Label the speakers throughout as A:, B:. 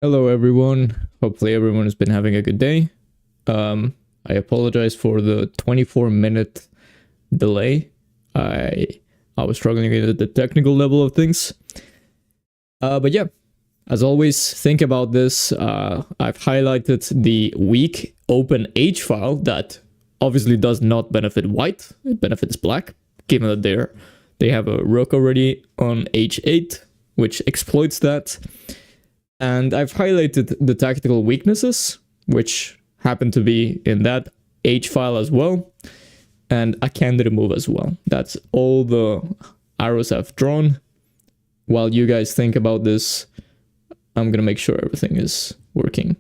A: Hello everyone. Hopefully everyone has been having a good day. I apologize for the 24-minute delay. I was struggling with the technical level of things. But yeah, as always, think about this. I've highlighted the weak open H file that obviously does not benefit white. It benefits black, given that they have a rook already on H8, which exploits that. And I've highlighted the tactical weaknesses, which happen to be in that H file as well, and a candidate move as well. That's all the arrows I've drawn. While you guys think about this, I'm gonna make sure everything is working.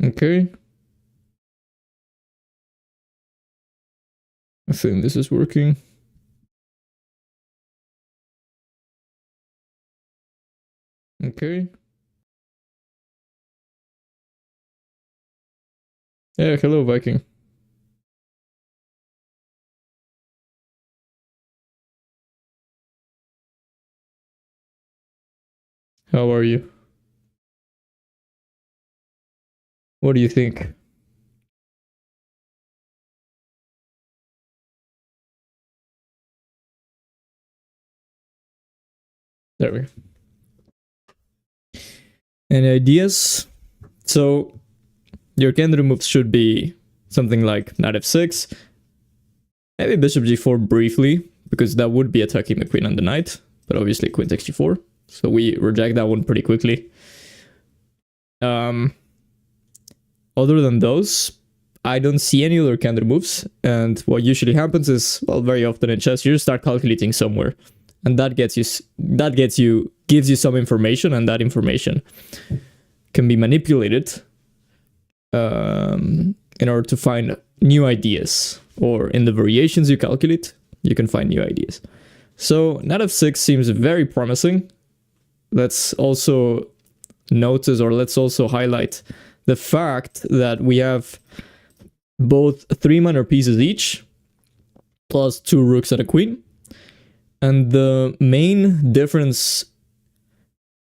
A: Okay. I think this is working. Okay. Yeah, hello Viking. How are you? What do you think? There we go. Any ideas? So your candidate moves should be something like knight f6, maybe bishop g4 briefly, because that would be attacking the queen and the knight, but obviously queen takes g4, so we reject that one pretty quickly. Other than those, I don't see any other candidate moves, and what usually happens is, well, very often in chess, you just start calculating somewhere, and that gives you some information, and that information can be manipulated in order to find new ideas, or in the variations you calculate, you can find new ideas. So knight f6 seems very promising. Let's also notice, or let's also highlight the fact that we have both 3 minor pieces each, plus 2 rooks and a queen. And the main difference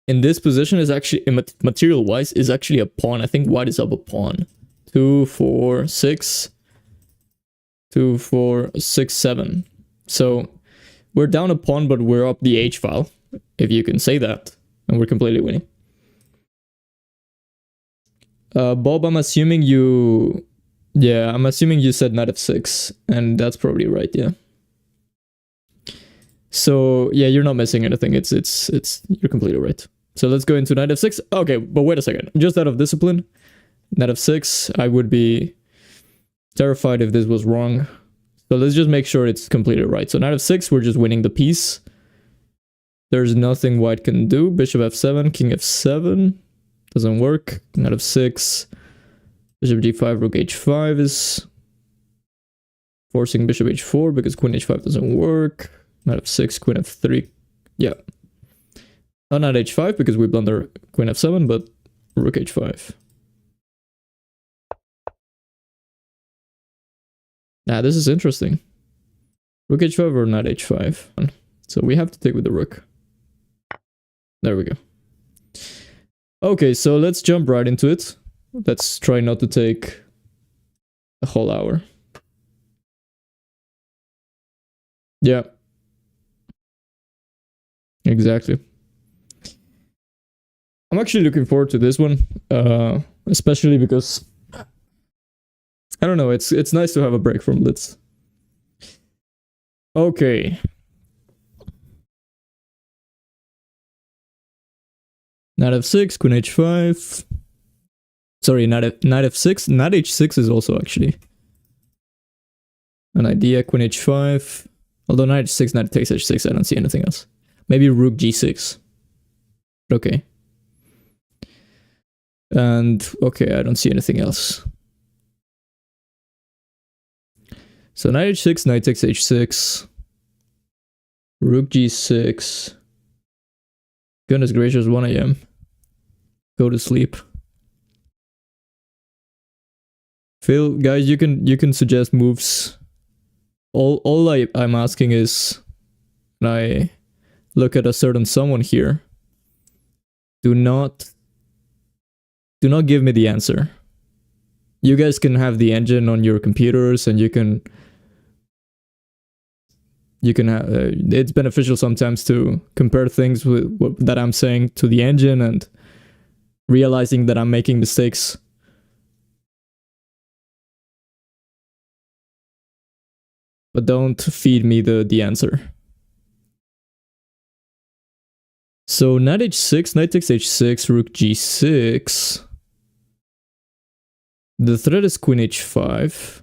A: in this position is actually, material-wise, is actually a pawn. I think white is up a pawn. 2, 4, 6. 2, 4, 6, 7. So we're down a pawn, but we're up the H file, if you can say that, and we're completely winning. Bob, I'm assuming you... Yeah, I'm assuming you said knight f6, and that's probably right, yeah. So, yeah, you're not missing anything. You're completely right. So let's go into knight f6. Okay, but wait a second. Just out of discipline, knight f6, I would be terrified if this was wrong. So let's just make sure it's completely right. So knight f6, we're just winning the piece. There's nothing white can do. Bishop f7, king f7. Doesn't work. Knight f6. Bishop g5, rook h5 is forcing bishop h4 because queen h5 doesn't work. Knight f6, queen f3. Yeah. Not knight h5 because we blunder queen f7, but rook h5. This is interesting. Rook h5 or knight h5. So we have to take with the rook. There we go. Okay, so let's jump right into it. Let's try not to take a whole hour. Yeah. Exactly. I'm actually looking forward to this one, especially because I don't know, it's nice to have a break from Blitz. Okay. Knight f6, queen h5. Sorry, knight f6. Knight h6 is also actually an idea. Queen h5. Although knight h6, knight takes h6, I don't see anything else. Maybe rook g6. Okay. And okay, I don't see anything else. So knight h6, knight takes h6. Rook g6. Goodness gracious, 1 a.m. Go to sleep. Phil, guys, you can suggest moves. All I'm asking is, when I look at a certain someone here, do not give me the answer. You guys can have the engine on your computers, and you can have, it's beneficial sometimes to compare things with that I'm saying to the engine and realizing that I'm making mistakes. But don't feed me the answer. So knight h6, knight takes h6, rook g6. The threat is queen h5.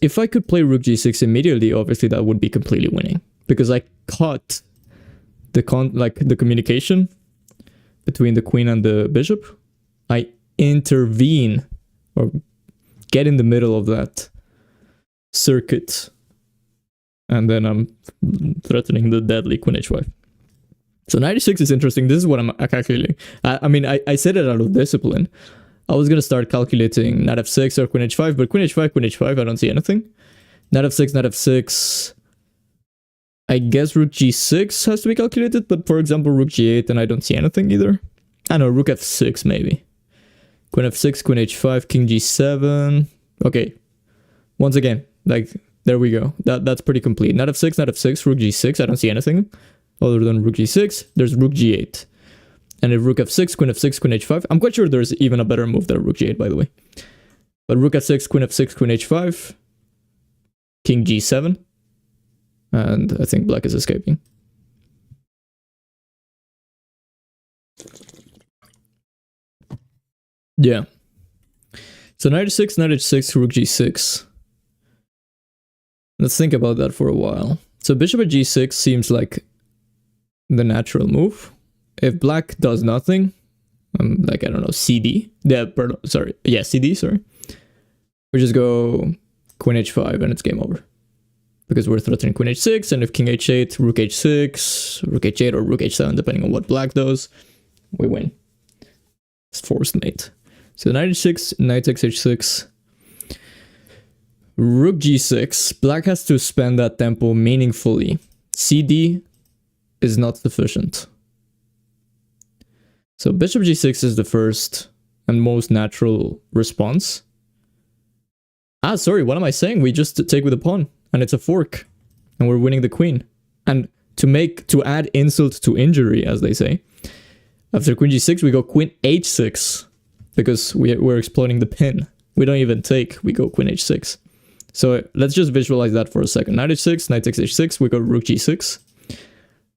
A: If I could play rook g6 immediately, obviously that would be completely winning, because I caught the communication between the queen and the bishop. I intervene or get in the middle of that circuit, and then I'm threatening the deadly queen h5. So knight h6 is interesting. This is what I'm calculating. I said it out of discipline. I was gonna start calculating knight f6 or queen h5, but queen h5, I don't see anything. Knight f6, knight f6. I guess rook g6 has to be calculated, but for example, rook g8, and I don't see anything either. I know, rook f6 maybe. Queen f6, queen h5, king g7. Okay. Once again, there we go. That's pretty complete. Knight f6, rook g6. I don't see anything other than rook g6. There's rook g8. And if rook f6, queen h5. I'm quite sure there's even a better move than rook g8, by the way. But rook f6, queen h5. King g7. And I think black is escaping. Yeah. So knight h6, rook g6. Let's think about that for a while. So bishop at g6 seems like the natural move. If black does nothing, I don't know, CD. CD, sorry. We just go queen h5 and it's game over. Because we're threatening queen h6, and if king h8, rook h6, rook h8 or rook h7, depending on what black does, we win. It's forced mate. So knight h6, knight takes h6. Rook g6. Black has to spend that tempo meaningfully. CD is not sufficient. So bishop g6 is the first and most natural response. Sorry, what am I saying? We just take with a pawn, and it's a fork, and we're winning the queen. And to add insult to injury, as they say, after queen g6, we go queen h6, because we're exploiting the pin. We don't even take, we go queen h6. So let's just visualize that for a second. Knight h6, knight takes h6, we go rook g6.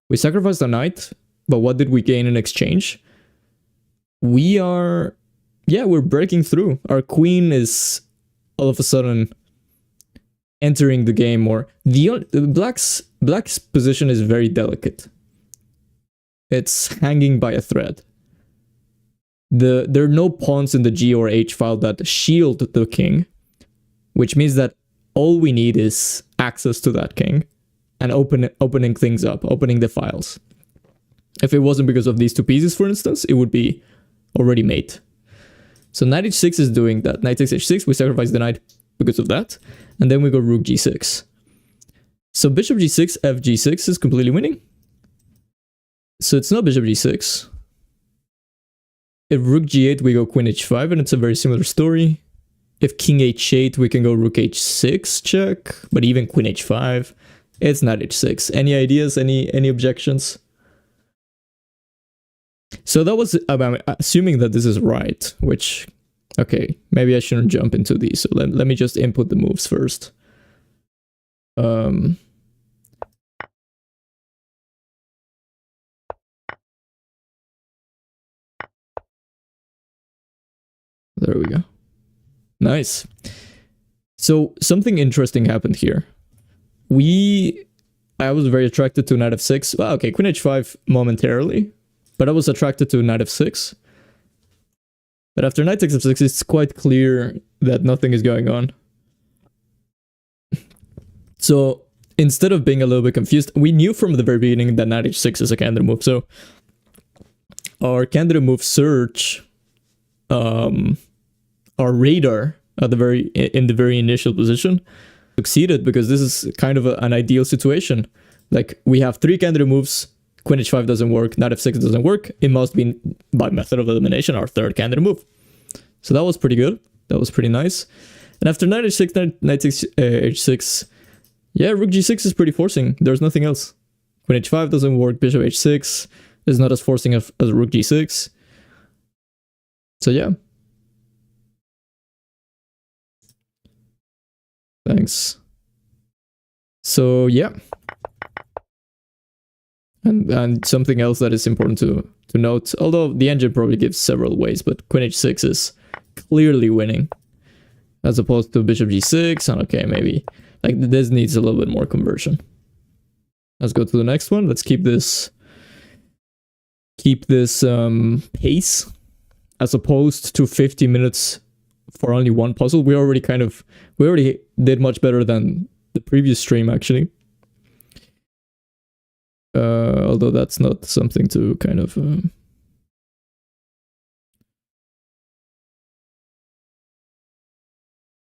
A: We sacrifice the knight, but what did we gain in exchange? We're breaking through. Our queen is all of a sudden entering the game more. Black's position is very delicate. It's hanging by a thread. There are no pawns in the G or H file that shield the king, which means that all we need is access to that king and opening things up, opening the files. If it wasn't because of these two pieces, for instance, it would be already made. So knight h6 is doing that. Knight takes h6, we sacrifice the knight because of that, and then we go rook g6. So bishop g6, f g6 is completely winning. So it's not bishop g6. If rook g8, we go queen h5, and it's a very similar story. If king h8, we can go rook h6 check, but even queen h5, it's not h6. Any ideas? Any objections? So that was assuming that this is right, which, okay, maybe I shouldn't jump into these. So let me just input the moves first. There we go. Nice. So something interesting happened here. I was very attracted to knight f6. Well, okay, queen h5 momentarily, but I was attracted to knight f6. But after knight takes f6, it's quite clear that nothing is going on. So instead of being a little bit confused, we knew from the very beginning that knight h6 is a candidate move. So our candidate move search, our radar at in the very initial position succeeded, because this is kind of an ideal situation. Like, we have 3 candidate moves. Queen h5 doesn't work, knight f6 doesn't work. It must be, by method of elimination, our 3rd candidate move. So that was pretty good. That was pretty nice. And after knight h6, knight h6, yeah, rook g6 is pretty forcing. There's nothing else. Queen h5 doesn't work, bishop h6 is not as forcing as rook g6. So yeah. Thanks. So yeah. And something else that is important to note, although the engine probably gives several ways, but queen h6 is clearly winning, as opposed to bishop g6, and okay, maybe like this needs a little bit more conversion. Let's go to the next one. Let's keep this pace, as opposed to 50 minutes for only one puzzle. We already did much better than the previous stream, actually. Although that's not something to kind of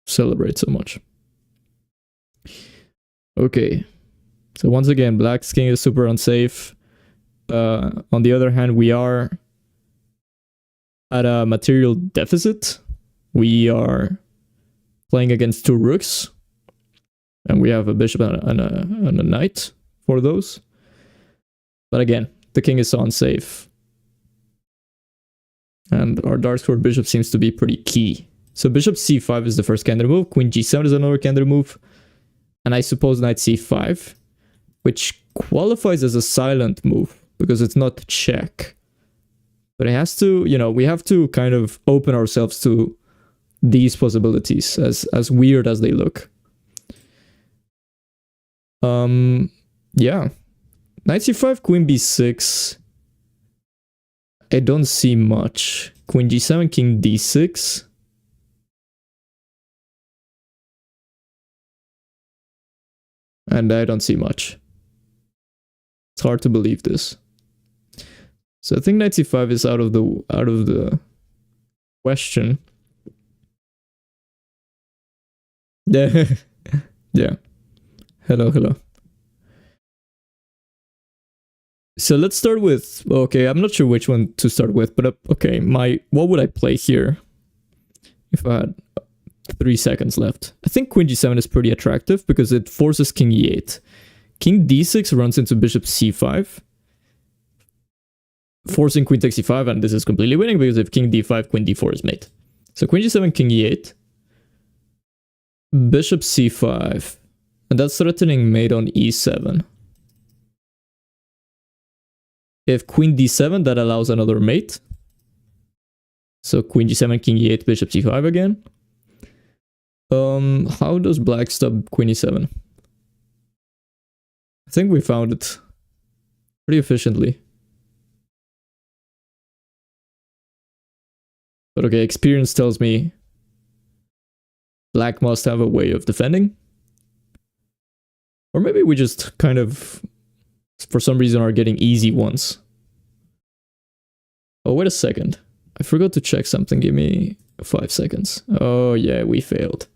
A: celebrate so much. Okay, so once again, black's king is super unsafe. On the other hand, we are at a material deficit. We are playing against 2 rooks, and we have a bishop and a knight for those. But again, the king is so unsafe. And our dark square bishop seems to be pretty key. So bishop c5 is the first candidate move. Queen g7 is another candidate move. And I suppose knight c5, which qualifies as a silent move because it's not check. But it has to, we have to kind of open ourselves to these possibilities, as weird as they look. Yeah. Knight c5, queen b6. I don't see much. Queen g7, king d6. And I don't see much. It's hard to believe this. So I think knight c5 is out of the question. Yeah. Yeah. Hello. So let's start with, okay, I'm not sure which one to start with, but okay, what would I play here if I had 3 seconds left? I think queen g7 is pretty attractive because it forces king e8. King d6 runs into bishop c5, forcing queen takes e5, and this is completely winning because if king d5, queen d4 is mate. So queen g7, king e8, bishop c5, and that's threatening mate on e7. If queen d7, that allows another mate. So queen g7, king e8, bishop c5 again. How does black stop queen e7? I think we found it pretty efficiently. But okay, experience tells me black must have a way of defending. Or maybe we just kind of, for some reason, are getting easy ones. Oh, wait a second. I forgot to check something. Give me 5 seconds. Oh, yeah, we failed.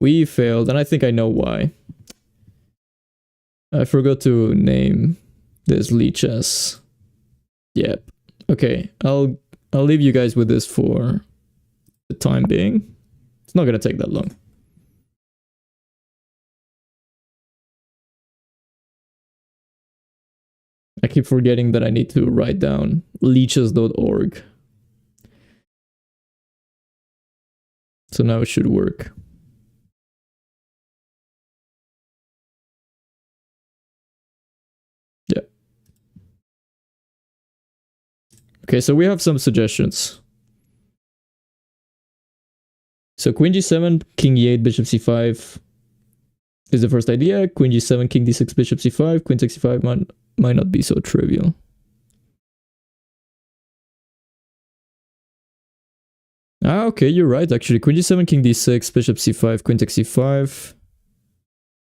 A: We failed, and I think I know why. I forgot to name this leech as... Yep. Okay, I'll leave you guys with this for the time being. It's not gonna take that long. I keep forgetting that I need to write down leeches.org. So now it should work. Yeah. Okay, so we have some suggestions. So queen g7, king e8, bishop c5 is the first idea. Queen g7, king d6, bishop c5, queen takes c5 might not be so trivial. Ah, okay, you're right, actually. Queen g7, king d6, bishop c5, queen takes c5.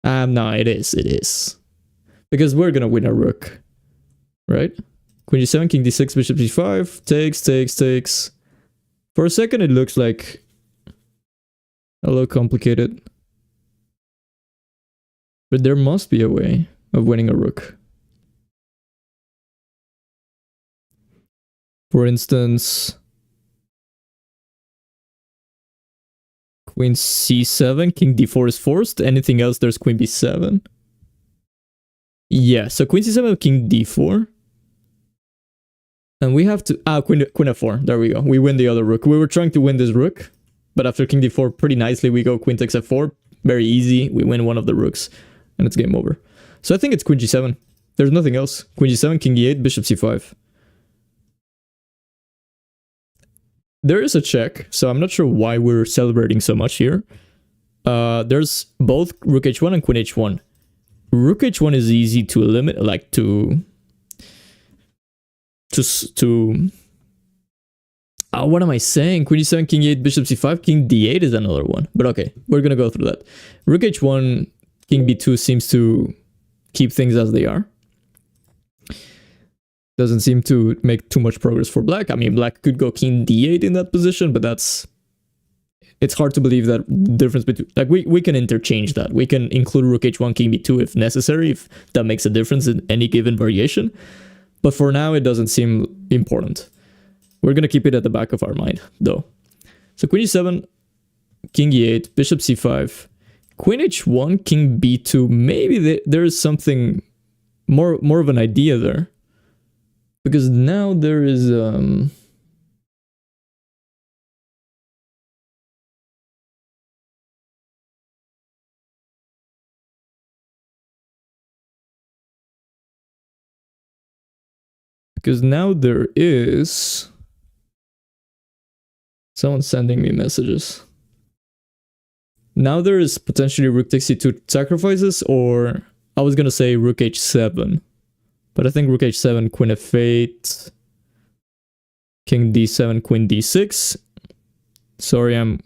A: No, it is. Because we're gonna win a rook, right? Queen g7, king d6, bishop g5, takes. For a second, it looks like a little complicated. But there must be a way of winning a rook. For instance, queen c7, king d4 is forced. Anything else, there's queen b7. Yeah, so queen c7, king d4. And we have to... queen f4. There we go. We win the other rook. We were trying to win this rook. But after king d4, pretty nicely, we go queen takes f4. Very easy. We win one of the rooks. And it's game over. So I think it's queen g7. There's nothing else. Queen g7, king e8, bishop c5. There is a check, so I'm not sure why we're celebrating so much here. There's both rook h1 and queen h1. Rook h1 is easy to eliminate, like to what am I saying? Queen e7, king e8, bishop c5, king d8 is another one. But okay, we're gonna go through that. Rook h1, king b2 seems to keep things as they are. Doesn't seem to make too much progress for black. I mean, black could go king d8 in that position, but it's hard to believe that the difference between, like, we can interchange that. We can include rook h1, king b2 if necessary, if that makes a difference in any given variation. But for now, it doesn't seem important. We're going to keep it at the back of our mind, though. So queen e7, king e8, bishop c5, queen h1, king b2. Maybe there is something more of an idea there. Because now there is... Because now there is... Someone sending me messages. Now there is potentially rook takes c2 sacrifices, or I was gonna say rook h7. But I think rook h7, queen f8, king d7, queen d6. Sorry, I'm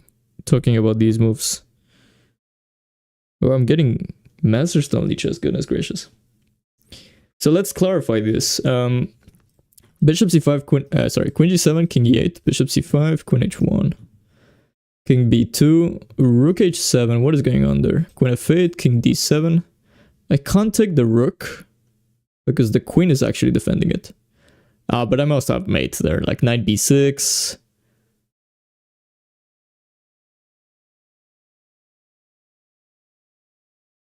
A: talking about these moves. Oh, I'm getting master stone leeches, goodness gracious. So let's clarify this. Bishop c5, queen g7, king e8, bishop c5, queen h1, king b2, rook h7. What is going on there? Queen f8, king d7. I can't take the rook because the queen is actually defending it. But I must have mates there, like knight b6.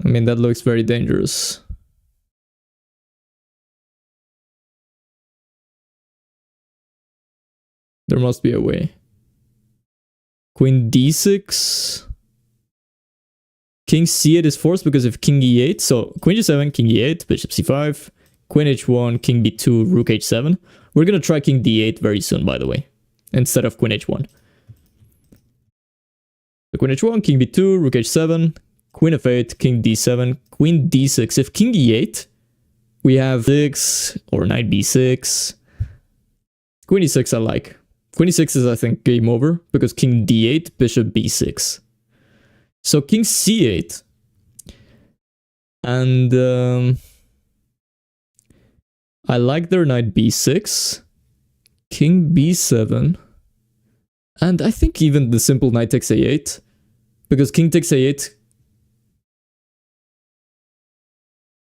A: I mean, that looks very dangerous. There must be a way. Queen d6. King c8 is forced because of king e8. So queen g7, king e8, bishop c5, queen h1, king b2, rook h7. We're going to try king d8 very soon, by the way, instead of queen h1. So queen h1, king b2, rook h7, queen f8, king d7, queen d6. If king e8, we have 6 or knight b6. Queen e6 I like. Queen e6 is, I think, game over because king d8, bishop b6. So king c8. And I like their knight b6. King b7. And I think even the simple knight takes a8. Because king takes a8.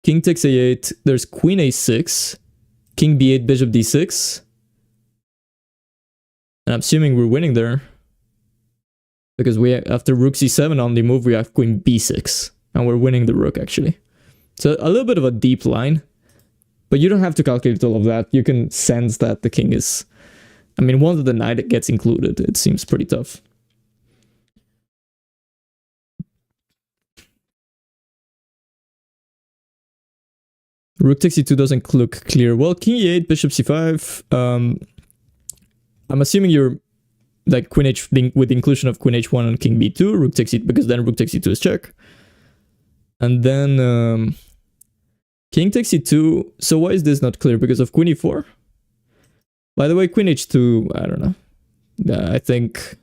A: King takes a8. There's queen a6. King b8, bishop d6. And I'm assuming we're winning there. Because after rook c7 on the move, we have queen b6. And we're winning the rook, actually. So a little bit of a deep line. But you don't have to calculate all of that. You can sense that the king is... I mean, once the knight gets included, it seems pretty tough. Rook takes c2 doesn't look clear. Well, king e8, bishop c5. I'm assuming you're like queen h with the inclusion of queen h1 and king b2, rook takes c2, because then rook takes c2 is check. And then king takes c2. So why is this not clear? Because of queen e4? By the way, queen h2, I don't know. I think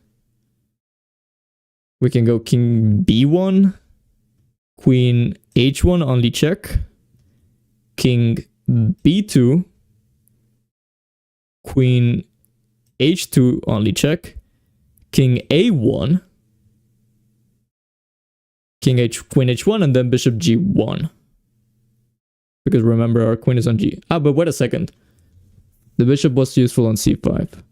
A: we can go king b1, queen h1 only check, king b2, queen h2 only check, king a1, queen h1, and then bishop g1. Because remember, our queen is on g. Ah, but wait a second. The bishop was useful on c5.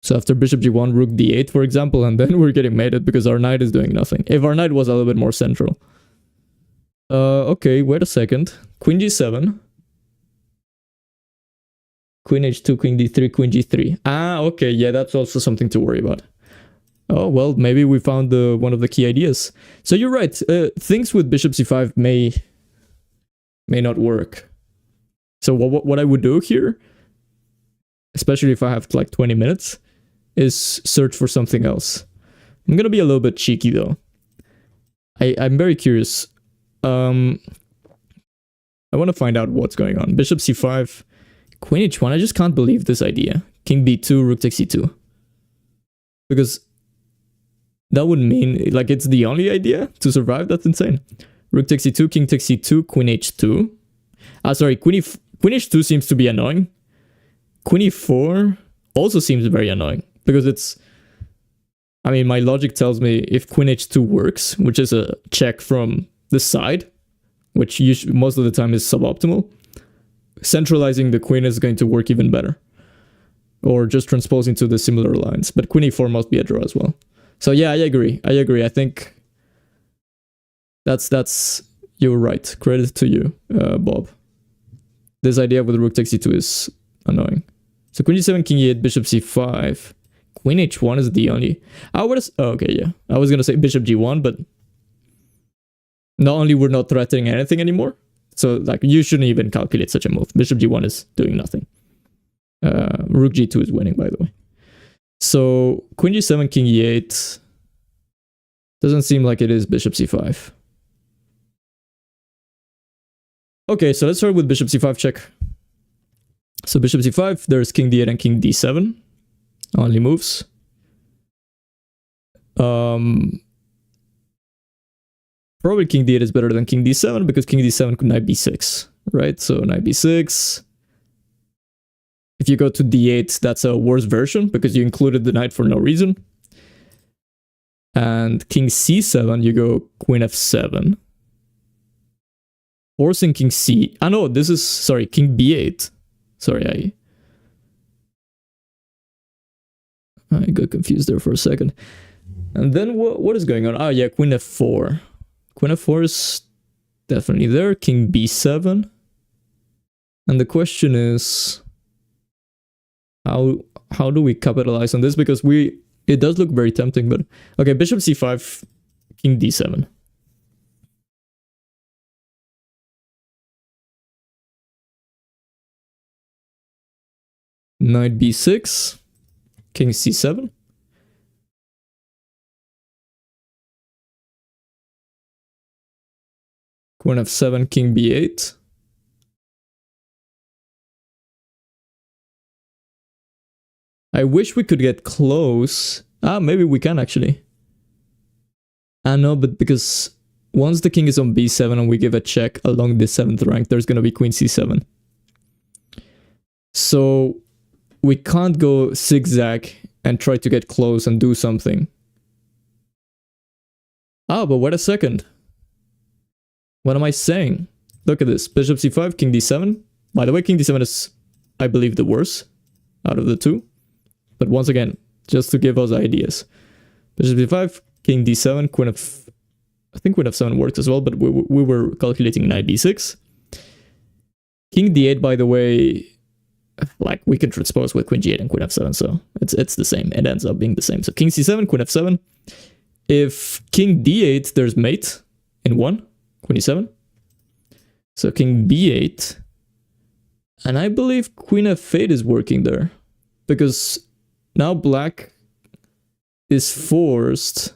A: So after bishop g1, rook d8, for example, and then we're getting mated because our knight is doing nothing. If our knight was a little bit more central. Okay, wait a second. Queen g7. Queen h2, queen d3, queen g3. Ah, okay, yeah, that's also something to worry about. Oh, well, maybe we found one of the key ideas. So you're right. Things with bishop c5 may not work. So what I would do here, especially if I have like 20 minutes, is search for something else. I'm gonna be a little bit cheeky though. I'm very curious. I want to find out what's going on. Bishop c5, queen h1. I just can't believe this idea. King b2, rook takes c2. Because that would mean like it's the only idea to survive. That's insane. Rook takes c2, king takes c2, queen h2. Sorry, queen h2 seems to be annoying. Queen e4 also seems very annoying because it's, I mean, my logic tells me if queen h2 works, which is a check from the side, which usually, most of the time is suboptimal, centralizing the queen is going to work even better. Or just transposing to the similar lines. But queen e4 must be a draw as well. So yeah, I agree. I think that's you're right. Credit to you, Bob. This idea with rook takes c2 is annoying. So queen g7, king e8, bishop c5. Queen h1 is the only... okay, yeah. I was going to say bishop g1, but not only we're not threatening anything anymore, so like you shouldn't even calculate such a move. Bishop g1 is doing nothing. Rook g2 is winning, by the way. So queen g7, king e8 doesn't seem like it is bishop c5. Okay, so let's start with bishop c5 check. So bishop c5, there's king d8 and king d7. Only moves. Probably king d8 is better than king d7 because king d7 could knight b6, right? So knight b6. If you go to d8, that's a worse version because you included the knight for no reason. And king c7, you go queen f7. Forcing king c... Ah no, this is... Sorry, king b8. Sorry, I got confused there for a second. And then what is going on? Ah, yeah, queen f4. Queen f4 is definitely there. King b7. And the question is... How do we capitalize on this? Because it does look very tempting, but... Okay, bishop c5, king d7. Knight b6, king c7. Queen f7, king b8. I wish we could get close. Ah, maybe we can actually. Ah, no, but because once the king is on b7 and we give a check along the 7th rank, there's going to be queen c7. So we can't go zigzag and try to get close and do something. Ah, but wait a second. What am I saying? Look at this. Bishop c5, king d7. By the way, king d7 is, I believe, the worst out of the two. But once again, just to give us ideas. Bishop c5, king d7, queen f... I think queen f7 works as well, but we were calculating knight d6. King d8, by the way, like we can transpose with queen g8 and queen f7, so it's the same. It ends up being the same. So king c7, queen f7. If king d8, there's mate in 1, queen e7. So king b8. And I believe queen f8 is working there. Because now black is forced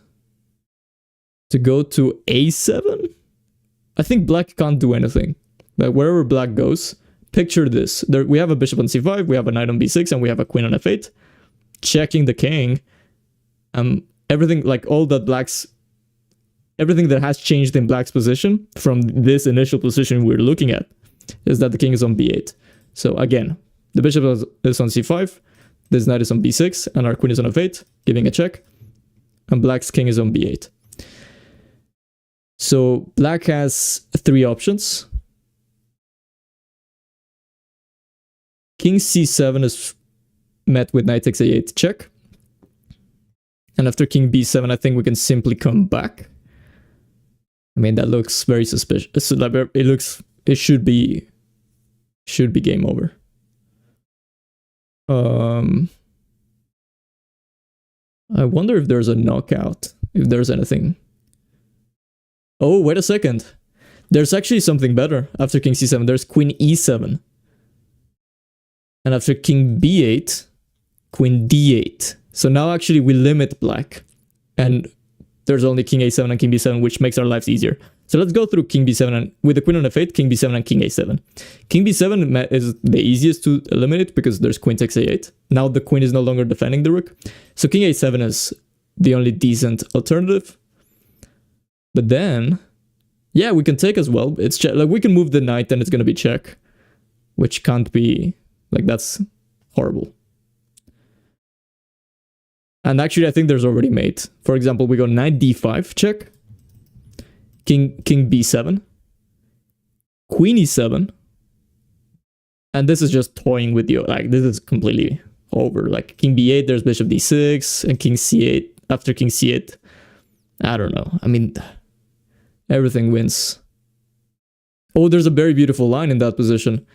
A: to go to a7. I think black can't do anything. But wherever black goes, picture this. There, we have a bishop on c5, we have a knight on b6, and we have a queen on f8. Checking the king. Everything, like all that black's everything that has changed in black's position from this initial position we're looking at is that the king is on b8. So again, the bishop is on c5, this knight is on b6, and our queen is on f8, giving a check, and black's king is on b8. So black has three options. King c7 is met with knight takes a8 check. And after king b7, I think we can simply come back. I mean, that looks very suspicious. It should be game over. I wonder if there's a knockout, if there's anything. Oh, wait a second. There's actually something better. After king c7, there's queen e7. And after king b8, queen d8. So now actually we limit black. And there's only king a7 and king b7, which makes our lives easier. So let's go through king b7 and with the queen on f8, king b7 and king a7. King b7 is the easiest to eliminate because there's queen takes a8. Now the queen is no longer defending the rook. So king a7 is the only decent alternative. But then, yeah, we can take as well. It's like we can move the knight and it's going to be check, which can't be, like, that's horrible. And actually, I think there's already mate. For example, we go knight d5, check. King b7. Queen e7. And this is just toying with you. Like, this is completely over. Like, king b8, there's bishop d6, and king c8. After king c8, I don't know. I mean, everything wins. Oh, there's a very beautiful line in that position.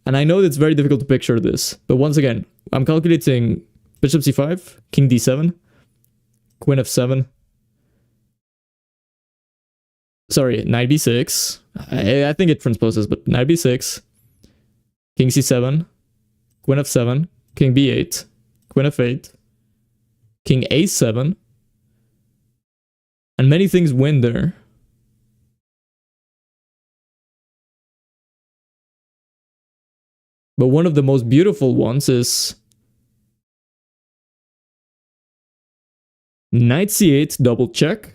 A: And I know it's very difficult to picture this. But once again, I'm calculating bishop c5, king d7, queen f7. Sorry, knight b6. I think it transposes, but knight b6, king c7, queen f7, king b8, queen f8, king a7. And many things win there. But one of the most beautiful ones is knight c8, double check.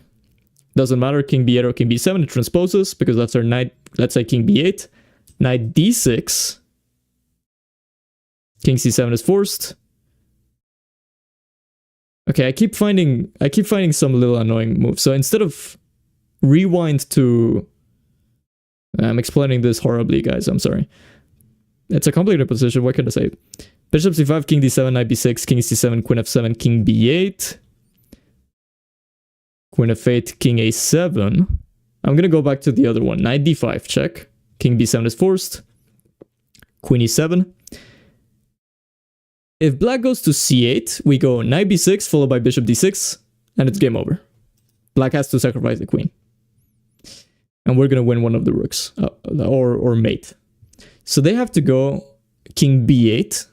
A: Doesn't matter, king b8 or king b7, it transposes because that's our knight. Let's say king b8, knight d6, king c7 is forced. Okay, I keep finding some little annoying moves. So instead of rewind to, I'm explaining this horribly, guys. I'm sorry. It's a complicated position. What can I say? Bishop c5, king d7, knight b6, king c7, queen f7, king b8. Queen f8, king a7. I'm going to go back to the other one. Knight d5, check. King b7 is forced. Queen e7. If black goes to c8, we go knight b6 followed by bishop d6, and it's game over. Black has to sacrifice the queen. And we're going to win one of the rooks, or mate. So they have to go king b8.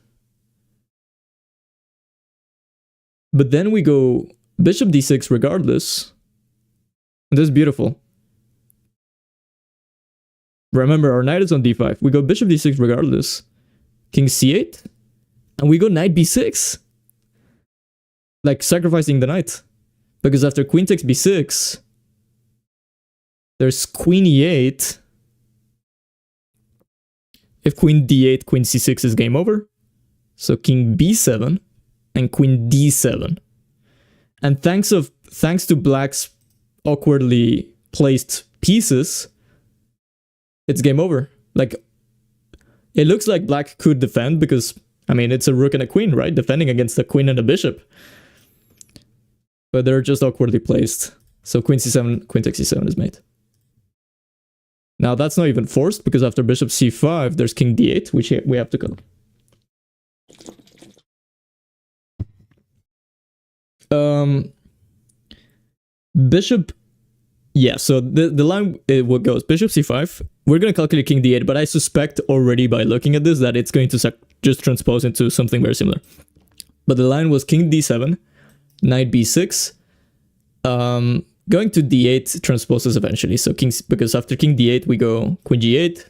A: But then we go bishop d6 regardless. And this is beautiful. Remember, our knight is on d5. We go bishop d6 regardless. King c8. And we go knight b6. Like sacrificing the knight. Because after queen takes b6, there's queen e8. If queen d8, queen c6 is game over. So king b7 and queen d7. And thanks to black's awkwardly placed pieces, it's game over. Like, it looks like black could defend because, I mean, it's a rook and a queen, right? Defending against a queen and a bishop. But they're just awkwardly placed. So queen c7, queen takes c7 is mate. Now that's not even forced because after bishop c5, there's king d8, which we have to go. Bishop, yeah, so the line what goes bishop c5. We're going to calculate king d8, but I suspect already by looking at this that it's going to just transpose into something very similar. But the line was king d7, knight b6, going to d8 transposes eventually. So because after king d8 we go queen g8,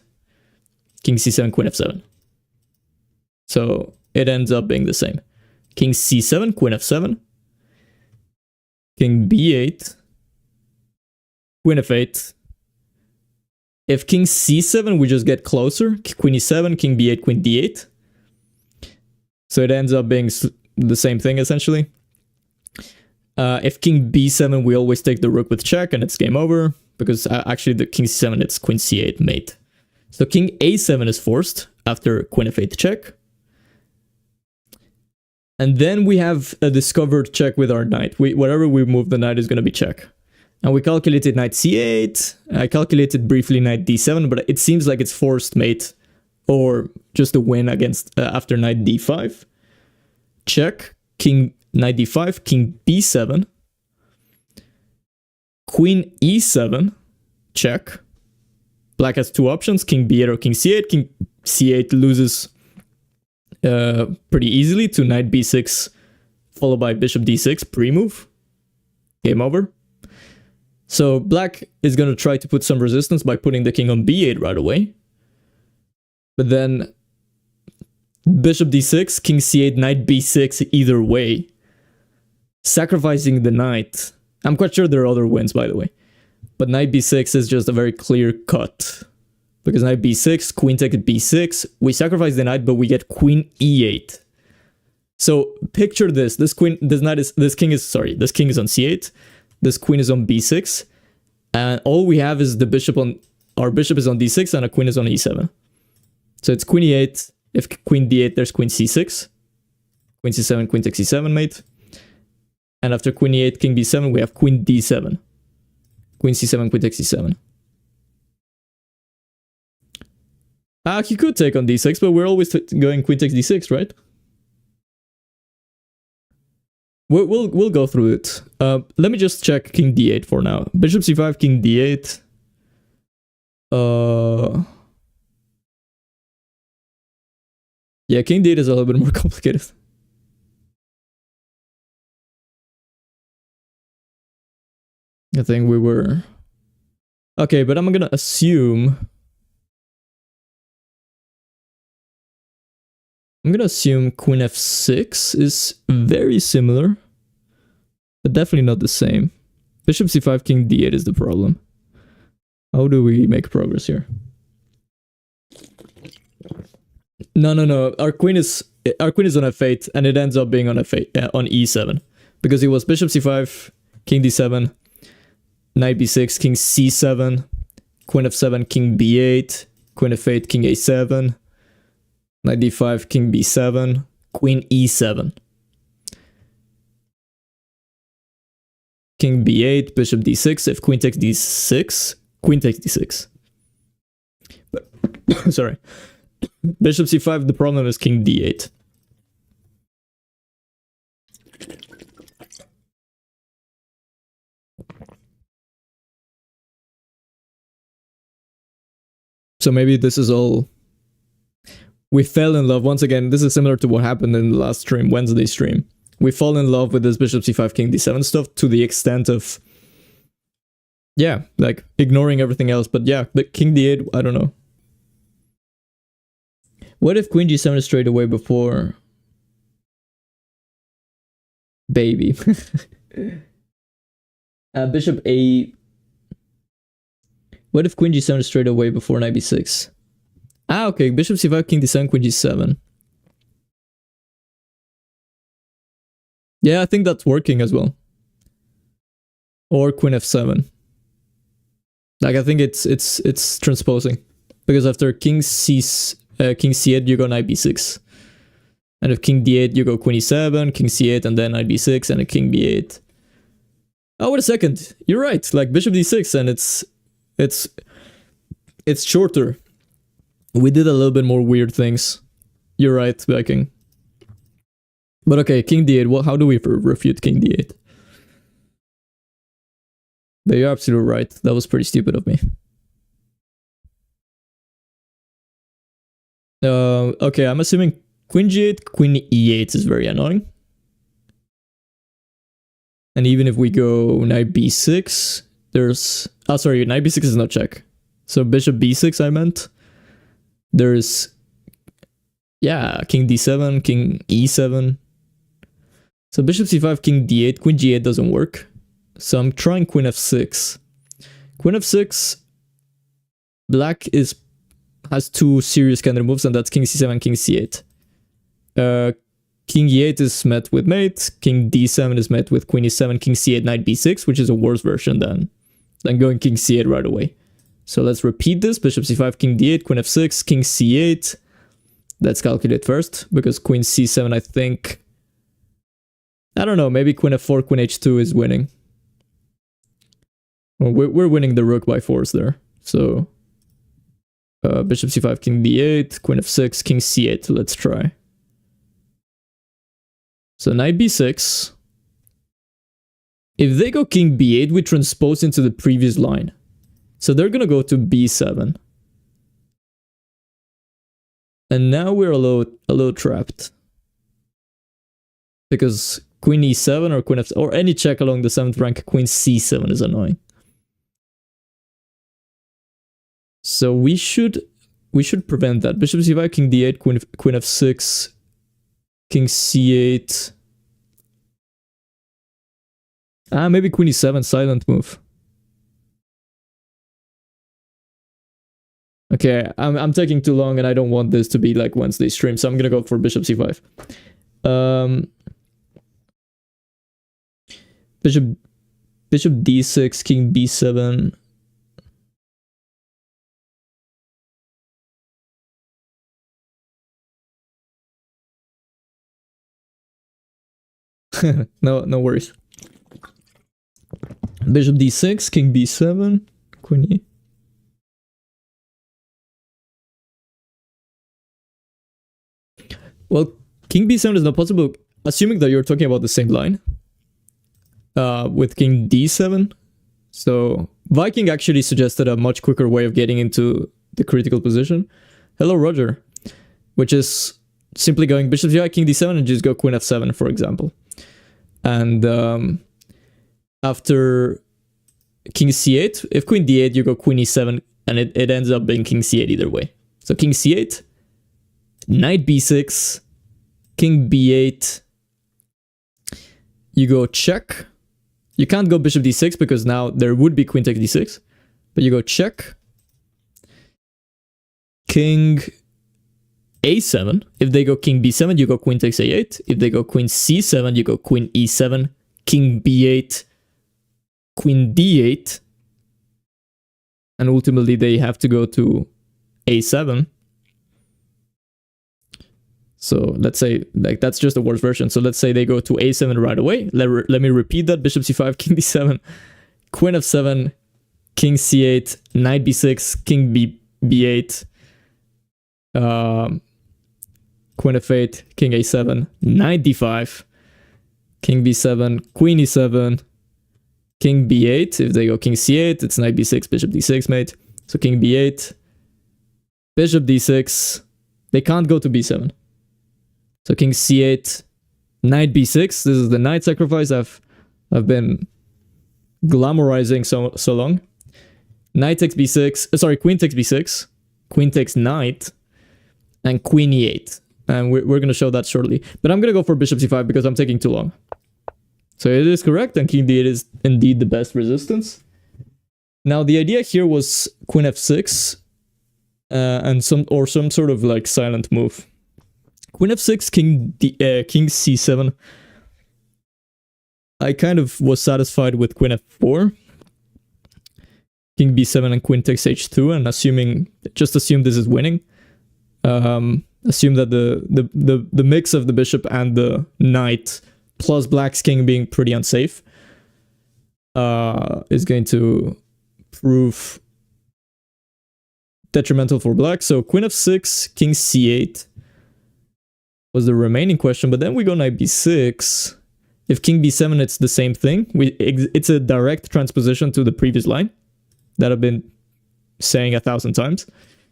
A: king c7, queen f7. So it ends up being the same. King c7, queen f7, king b8, queen f8. If king c7, we just get closer. Queen e7, king b8, queen d8. So it ends up being the same thing, essentially. If king b7, we always take the rook with check, and it's game over. Because actually, the king c7, it's queen c8 mate. So king a7 is forced after queen f8 check. And then we have a discovered check with our knight. Whatever we move, the knight is going to be check. And we calculated knight c8. I calculated briefly knight d7, but it seems like it's forced mate. Or just a win against after knight d5. Check. King knight d5. King b7. Queen e7. Check. Black has two options. King b8 or king c8. King c8 loses pretty easily to knight b6. Followed by bishop d6. Pre-move. Game over. So black is going to try to put some resistance by putting the king on b8 right away. But then bishop d6, king c8, knight b6 either way. Sacrificing the knight. I'm quite sure there are other wins, by the way. But knight b6 is just a very clear cut. Because knight b6, queen takes b6. We sacrifice the knight, but we get queen e8. So picture this. This king is on c8. This queen is on b6. And all we have is the bishop on... Our bishop is on d6 and a queen is on e7. So it's queen e8. If queen d8, there's queen c6. Queen c7, queen takes e7, mate. And after queen e8, king b7, we have queen d7. Queen c7, queen takes e7. He could take on d6, but we're always going queen takes d6, right? We'll go through it. Let me just check king d8 for now. Bishop c5, king d8. Yeah, king d8 is a little bit more complicated. I think we were... Okay, but I'm gonna assume... queen f6 is very similar. But definitely not the same. Bishop c5, king d8 is the problem. How do we make progress here? No. Our queen is on f8, and it ends up being on f8 on e7, because it was bishop c5, king d7, knight b6, king c7, queen f7, king b8, queen f8, king a7, knight d5, king b7, queen e7. King b8, bishop d6. If queen takes d6, queen takes d6. But, sorry. Bishop c5, the problem is king d8. So maybe this is all... We fell in love. Once again, this is similar to what happened in the last stream, Wednesday stream. We fall in love with this bishop c5, king d7 stuff to the extent of... Yeah, like ignoring everything else. But yeah, the king d8, I don't know. What if queen g7 is straight away before... Baby. Bishop a... What if queen g7 is straight away before knight b6? Ah, okay. Bishop c5, king d7, queen g7. Yeah, I think that's working as well. Or queen f7. Like, I think it's transposing. Because after king c8, you go knight b6. And if king d8, you go queen e7, king c8, and then knight b6, and a king b8. Oh, wait a second. You're right. Like, bishop d6, and it's shorter. We did a little bit more weird things. You're right, Viking. But okay, king d8. Well, how do we refute king d8? But you're absolutely right. That was pretty stupid of me. Okay, I'm assuming queen g8, queen e8 is very annoying. And even if we go knight b6, there's... Oh, sorry, knight b6 is not check. So bishop b6, I meant. There's... Yeah, king d7, king e7. So bishop c5, king d8, queen g8 doesn't work. So I'm trying queen f6. Queen f6. Black has two serious counter moves, and that's king c7, king c8. King e8 is met with mate. King d7 is met with queen e7, king c8, knight b6, which is a worse version than going king c8 right away. So let's repeat this. Bishop c5, king d8, queen f6, king c8. Let's calculate first, because queen c7, I think... I don't know, maybe queen f4, queen h2 is winning. Well, we're winning the rook by force there. So... bishop c5, king d8, queen f6, king c8. Let's try. So knight b6. If they go king b8, we transpose into the previous line. So they're gonna go to b7. And now we're a little trapped. Because queen e7 or queen f, or any check along the 7th rank, queen c7 is annoying. So we should prevent that. Bishop c5, king d8, queen f6, king c8. Maybe queen e7, silent move. Okay, I'm taking too long and I don't want this to be like Wednesday stream, so I'm gonna go for bishop c5. Bishop d6, king b7. No worries. Bishop d6, king b7, queen e. Well, king b7 is not possible, assuming that you're talking about the same line. With king d7. So Viking actually suggested a much quicker way of getting into the critical position. Hello, Roger. Which is simply going bishop c5, king d7, and just go queen f7, for example. And after king c8, if queen d8, you go queen e7, and it ends up being king c8 either way. So king c8, knight b6, king b8, you go check. You can't go bishop d6 because now there would be queen takes d6, but you go check. King a7. If they go king b7, you go queen takes a8. If they go queen c7, you go queen e7, king b8, queen d8. And ultimately they have to go to a7. So let's say, like, that's just the worst version. So let's say they go to a7 right away. Let me repeat that. Bishop c5, king d7, queen f7, king c8, knight b6, king b8, queen f8, king a7, knight d5, king b7, queen e7, king b8. If they go king c8, it's knight b6, bishop d6, mate. So king b8, bishop d6. They can't go to b7. So king c8, knight b6. This is the knight sacrifice I've been glamorizing so long. Knight takes b6. Sorry, queen takes b6. Queen takes knight, and queen e8. And we're going to show that shortly. But I'm going to go for bishop c5 because I'm taking too long. So it is correct, and king d8 is indeed the best resistance. Now the idea here was queen f6 and some sort of like silent move. Queen f6, king c7. I kind of was satisfied with queen f4. King b7 and queen takes h2, and just assume this is winning. Assume that the mix of the bishop and the knight plus black's king being pretty unsafe is going to prove detrimental for black. So queen f6, king c8 was the remaining question, but then we go knight b6. If king b7, it's the same thing. It's a direct transposition to the previous line that I've been saying 1,000 times.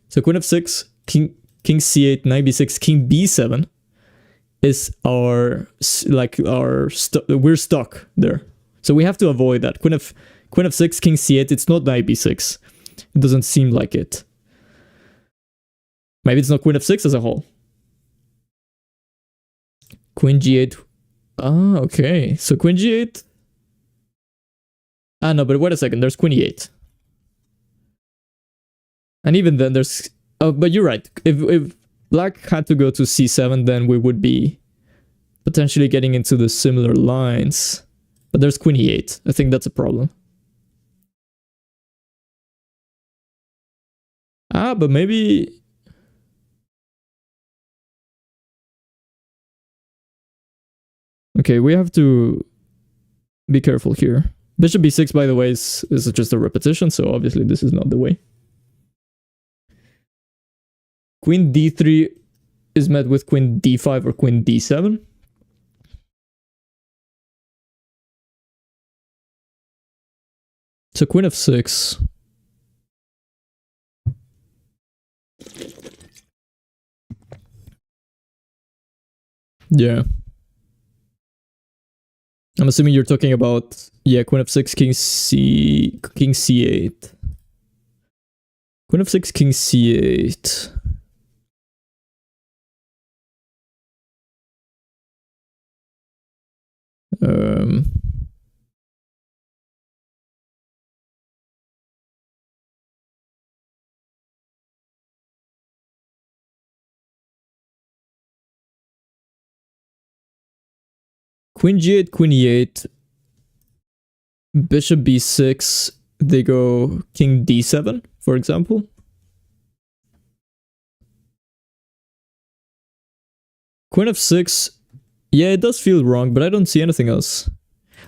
A: So queen f6, king c8, knight b6, king b7 is we're stuck there. So we have to avoid that. Queen f6, king c8, it's not knight b6. It doesn't seem like it. Maybe it's not queen f6 as a whole. Queen g8. Ah, okay. So queen g8. Ah, no, but wait a second. There's queen e8. And even then there's... Oh, but you're right. If black had to go to c7, then we would be potentially getting into the similar lines. But there's queen e8. I think that's a problem. Ah, but maybe... Okay, we have to be careful here. Bishop b6, by the way, is just a repetition, so obviously this is not the way. Queen d3 is met with queen d5 or queen d7. So queen f6. Yeah. I'm assuming you're talking about, yeah, queen f6, king c8. Queen f6, king c8. Queen g8, queen e8, bishop b6, they go king d7, for example. Queen f6, yeah, it does feel wrong, but I don't see anything else.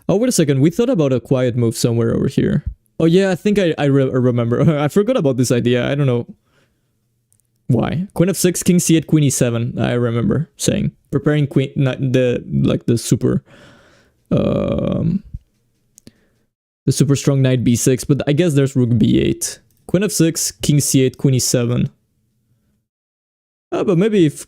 A: Oh, wait a second, we thought about a quiet move somewhere over here. Oh yeah, I think I remember. I forgot about this idea, I don't know why. Queen f6, king c8, queen e7, I remember saying. Preparing queen, not the super strong knight b6, but I guess there's rook b8. Queen f6, king c8, queen e7. But maybe if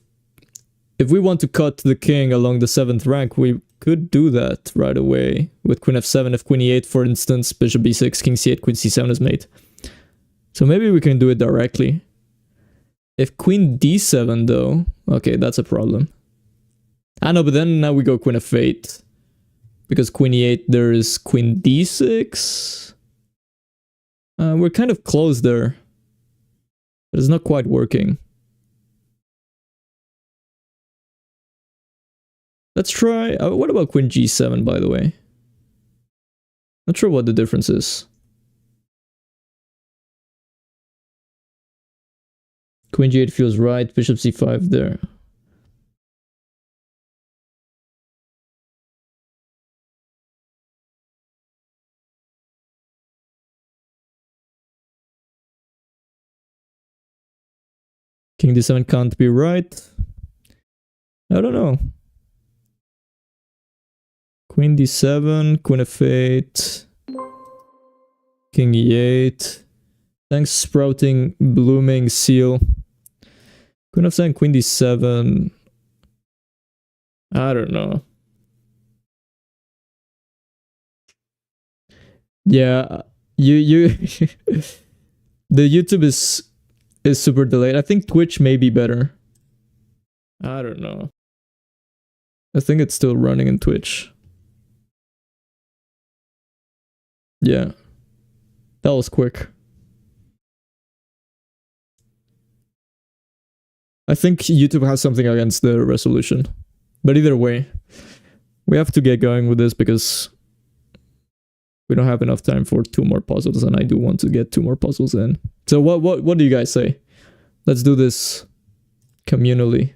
A: we want to cut the king along the 7th rank, we could do that right away with queen f7. If queen e8, for instance, bishop b6, king c8, queen c7 is made. So maybe we can do it directly. If queen d7 though, okay, that's a problem. I know, but then now we go queen f8. Because queen e8, there is queen d6. We're kind of close there. But it's not quite working. Let's try... what about queen g7, by the way? Not sure what the difference is. Queen g8 feels right, bishop c5 there. King d7 can't be right. I don't know. Queen d7, queen f8, king e8. Thanks, sprouting, blooming seal. Queen f7, queen d7. I don't know. Yeah, you the YouTube is super delayed. I think Twitch may be better. I don't know. I think it's still running in Twitch. Yeah. That was quick. I think YouTube has something against the resolution. But either way, we have to get going with this because we don't have enough time for 2 more puzzles, and I do want to get 2 more puzzles in. So what do you guys say? Let's do this communally.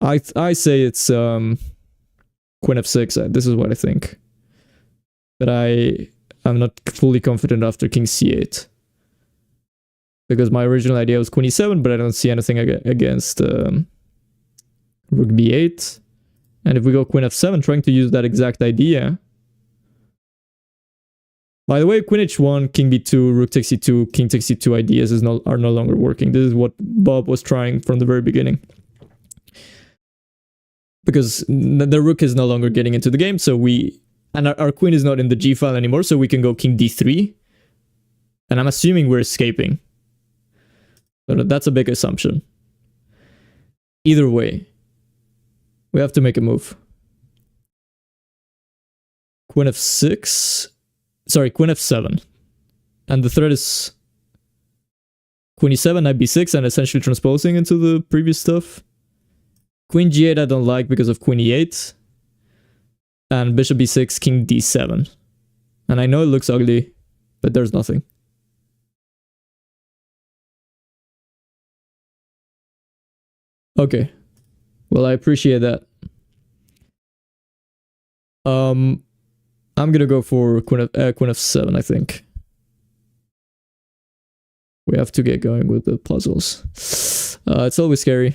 A: I say it's queen f6. This is what I think. But I'm not fully confident after king c8. Because my original idea was queen e7, but I don't see anything against rook b8. And if we go queen f7, trying to use that exact idea. By the way, queen h1, king b2, rook takes e2, king takes e2 ideas are no longer working. This is what Bob was trying from the very beginning. Because the rook is no longer getting into the game, so our queen is not in the g file anymore, so we can go king d3. And I'm assuming we're escaping. But that's a big assumption. Either way, we have to make a move. Queen f6. Sorry, queen f7. And the threat is queen e7, knight b6, and essentially transposing into the previous stuff. Queen g8 I don't like because of queen e8. And bishop b6, king d7. And I know it looks ugly, but there's nothing. Okay. Well, I appreciate that. I'm gonna go for queen f7, I think. We have to get going with the puzzles. It's always scary.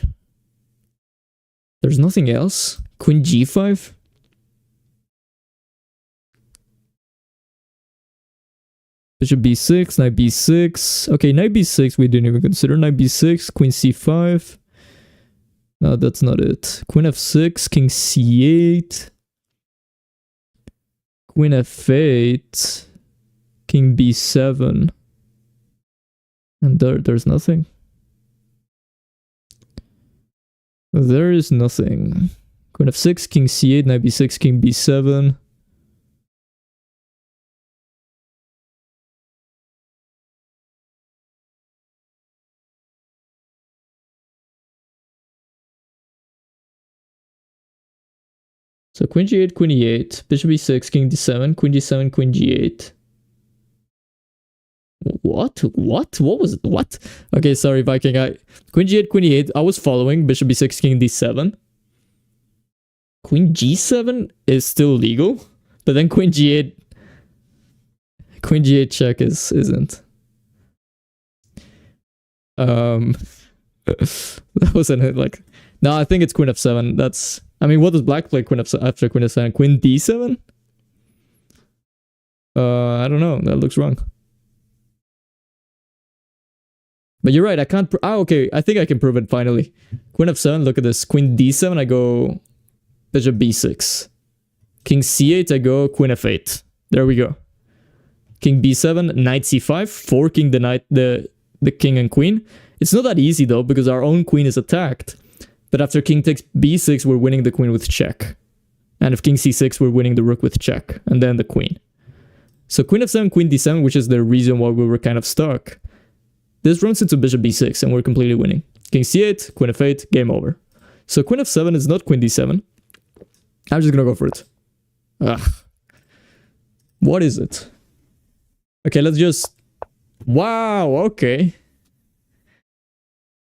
A: There's nothing else. Queen g5? Bishop b6, knight b6. Okay, knight b6 we didn't even consider. Knight b6, queen c5. No, that's not it. Queen f6, king c8. Queen f8. King b7. And there's nothing. There is nothing. Queen f6, king c8, knight b6, king b7. So queen g8, queen e8, bishop e6, king d7, queen d7, queen g8. What? What was it? What? Okay, sorry, Viking. Queen g8, queen e8. I was following bishop b6, king d7. Queen g7 is still legal, but then queen g8 check isn't. That wasn't like. No, I think it's queen f7. That's. I mean, what does black play queen f7 after queen f7? Queen d7? I don't know. That looks wrong. But you're right, I can't... okay, I think I can prove it finally. Queen f7, look at this. Queen d7, I go bishop b6. King c8, I go queen f8. There we go. King b7, knight c5, forking the knight, the king and queen. It's not that easy though, because our own queen is attacked. But after king takes b6, we're winning the queen with check. And if king c6, we're winning the rook with check. And then the queen. So queen f7, queen d7, which is the reason why we were kind of stuck. This runs into bishop b6 and we're completely winning. King c8, queen f8, game over. So queen f7 is not queen d7. I'm just gonna go for it. Ugh. What is it? Okay, let's just... Wow, okay.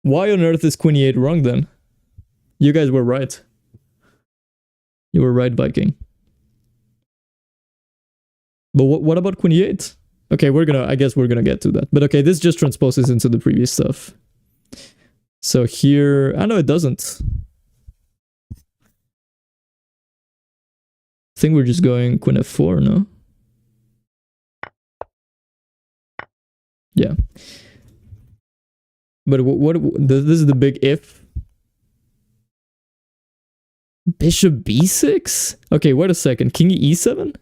A: Why on earth is queen e8 wrong then? You guys were right. You were right, Viking. But what about queen e8? Okay, I guess we're gonna get to that. But okay, this just transposes into the previous stuff. So here, I know it doesn't. I think we're just going queen f4, no? Yeah. But this is the big if. Bishop b6? Okay, wait a second. King e7?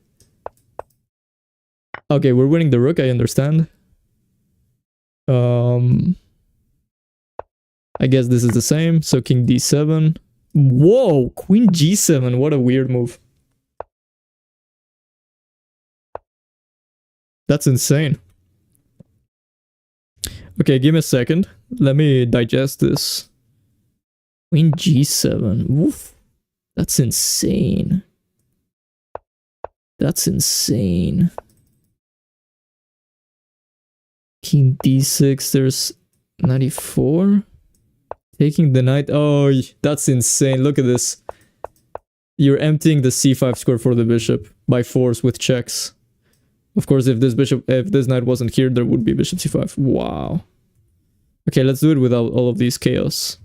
A: Okay, we're winning the rook, I understand. I guess this is the same. So king d7. Whoa, queen g7. What a weird move. That's insane. Okay, give me a second. Let me digest this. Queen g7. Woof. That's insane. That's insane. King d6, there's 94. Taking the knight. Oh, that's insane. Look at this. You're emptying the c5 square for the bishop by force with checks. Of course, if this knight wasn't here, there would be bishop c5. Wow. Okay, let's do it without all of these chaos.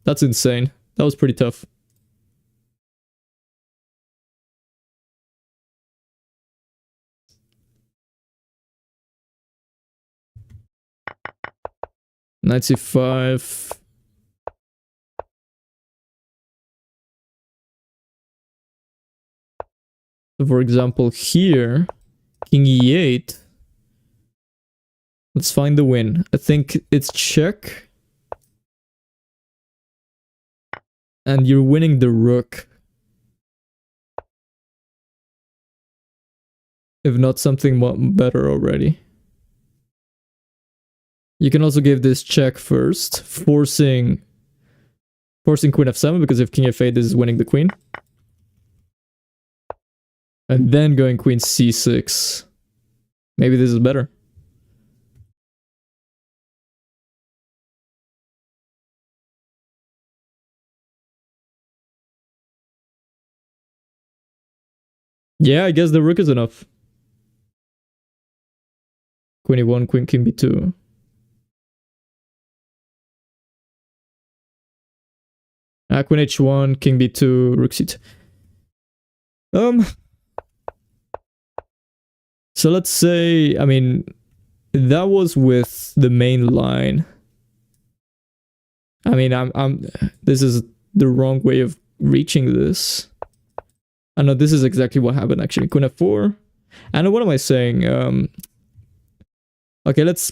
A: That's insane. That was pretty tough. Knight c5. For example, here, king e8. Let's find the win. I think it's check. And you're winning the rook. if not something better already. You can also give this check first, forcing queen f7, because if king f8, this is winning the queen. And then going queen c6. Maybe this is better. Yeah, I guess the rook is enough. Queen e1, queen king b2. Queen h1, king b2, rook c2. So let's say, I mean, that was with the main line. I mean, this is the wrong way of reaching this. I know this is exactly what happened actually. Queen f4. And what am I saying? Okay, let's.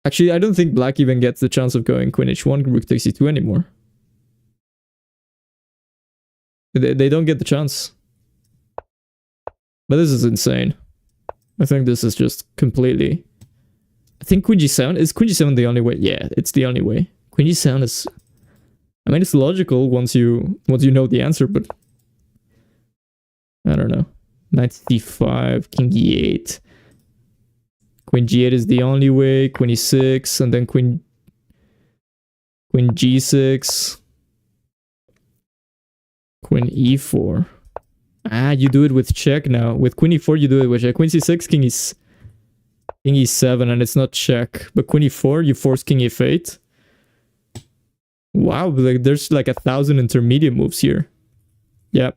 A: Actually, I don't think black even gets the chance of going queen h1, rook takes e2 anymore. They don't get the chance. But this is insane. I think this is just completely... I think queen g7... Is queen g7 the only way? Yeah, it's the only way. Queen g7 is... I mean, it's logical once you know the answer, but... I don't know. Knight c5, king e8. Queen g8 is the only way. Queen e6, and then queen g6. Queen e4. You do it with check now. With queen e4, you do it with check. Queen c6, king e7, and it's not check. But queen e4, you force king f8. Wow, like there's like 1,000 intermediate moves here. Yeah.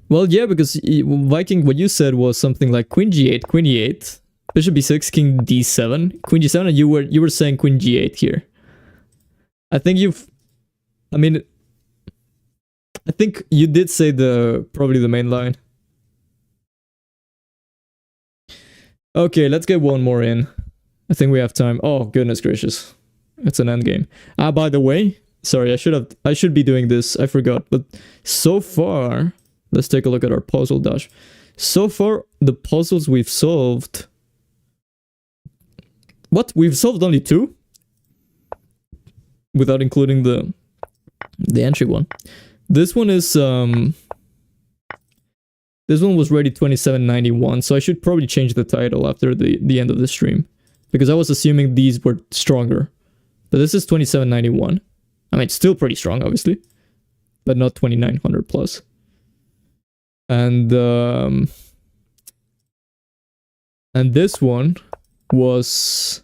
A: Well, yeah, because Viking, what you said was something like queen g8, queen e8, bishop b6, king d7, queen g7, and you were saying queen g8 here. I think I think you did say probably the main line. Okay, let's get one more in. I think we have time. Oh, goodness gracious. It's an endgame. By the way, sorry, I should be doing this. I forgot. But so far, let's take a look at our puzzle dash. So far, the puzzles we've solved... What? We've solved only 2? Without including the entry one. This one is this one was ready 2791, so I should probably change the title after the end of the stream, because I was assuming these were stronger. But this is 2791. I mean, it's still pretty strong, obviously, but not 2900 plus. And this one was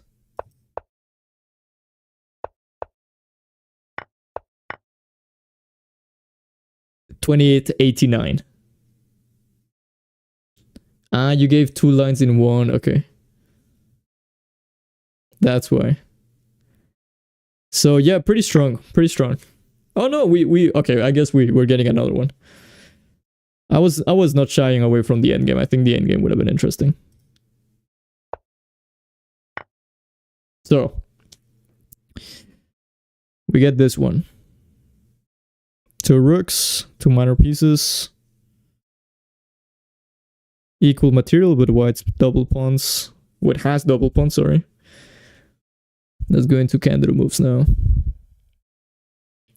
A: 2889. You gave 2 lines in one. Okay. That's why. So yeah, pretty strong. Pretty strong. Oh no, we okay, I guess we're getting another one. I was not shying away from the endgame. I think the endgame would have been interesting. So we get this one. 2 rooks, 2 minor pieces. Equal material, but white's double pawns. White has double pawns, sorry. Let's go into candidate moves now.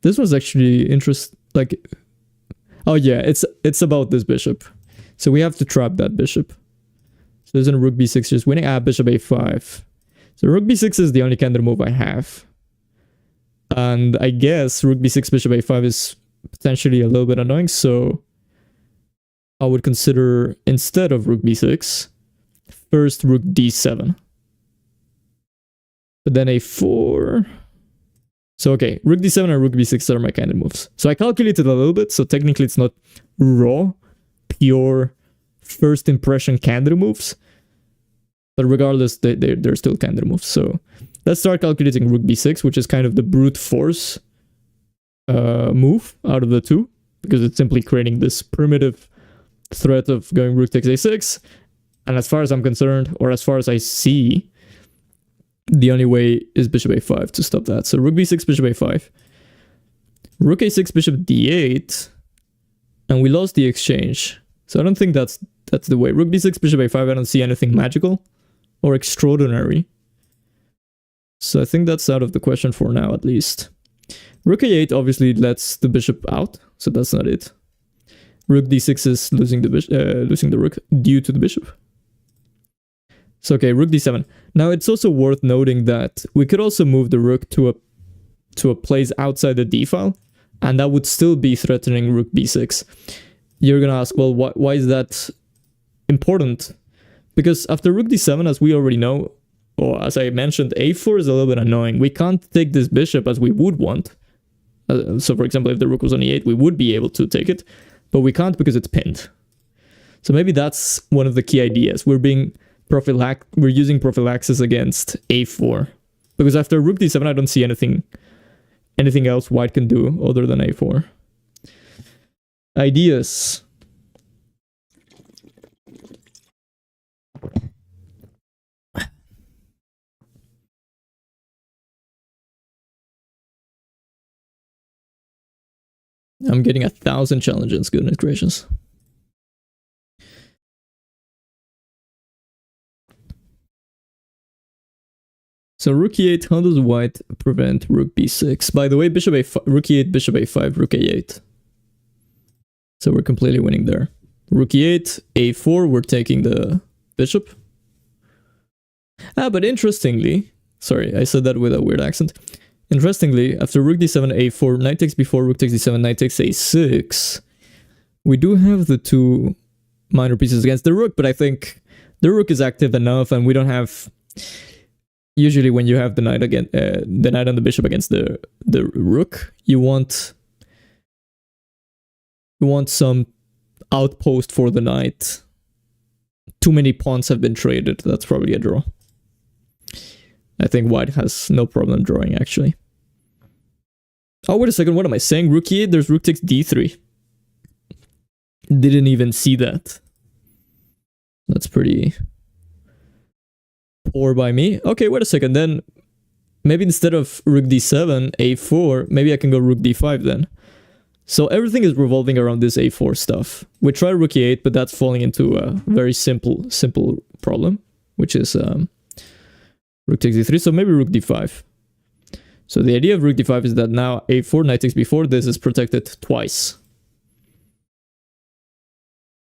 A: This was actually interesting. Like, oh yeah, it's about this bishop. So we have to trap that bishop. So there's a rook b6 just winning. Bishop a5. So rook b6 is the only candidate move I have. And I guess rook b6, bishop a5 is potentially a little bit annoying, so I would consider, instead of rook b6, first rook d7. But then a4. So okay, rook d7 and rook b6 are my candidate moves. So I calculated a little bit, so technically it's not raw, pure, first impression candidate moves. But regardless, they're still candidate moves. So let's start calculating rook b6, which is kind of the brute force move out of the 2, because it's simply creating this primitive threat of going rook takes a6. And as far as I'm concerned, or as far as I see, the only way is bishop a5 to stop that. So rook b6, bishop a5. Rook a6, bishop d8. And we lost the exchange. So I don't think that's the way. Rook b6, bishop a5, I don't see anything magical or extraordinary. So I think that's out of the question for now, at least. Rook a8 obviously lets the bishop out, so that's not it. Rook d6 is losing the rook due to the bishop. So okay, rook d7. Now it's also worth noting that we could also move the rook to a place outside the d file, and that would still be threatening rook b6. You're gonna ask, well, why is that important? Because after rook d7, as we already know, or as I mentioned, a4 is a little bit annoying. We can't take this bishop as we would want. So for example, if the rook was on e8, we would be able to take it, but we can't because it's pinned. So maybe that's one of the key ideas. We're using prophylaxis against a4, because after rook d7, I don't see anything else white can do other than a4. Ideas. I'm getting 1,000 challenges, goodness gracious. So rook e8, how does white prevent rook b6? By the way, bishop a5, rook e8, bishop a5, rook a8. So we're completely winning there. Rook e8, a4, we're taking the bishop. But interestingly, sorry, I said that with a weird accent. Interestingly, after rook d7, a4, knight takes b4, rook takes d7, knight takes a6, we do have the two minor pieces against the rook, but I think the rook is active enough, and we don't have... Usually when you have the knight and the bishop against the rook, you want some outpost for the knight. Too many pawns have been traded. That's probably a draw. I think white has no problem drawing, actually. Oh, wait a second. What am I saying? Rook e8, there's rook takes d3. Didn't even see that. That's pretty poor by me. Okay, wait a second. Then maybe instead of rook d7, a4, maybe I can go rook d5 then. So everything is revolving around this a4 stuff. We try rook e8, but that's falling into a very simple problem, which is rook takes d3, so maybe rook d5. So the idea of rook d5 is that now a4, knight takes b4, this is protected twice.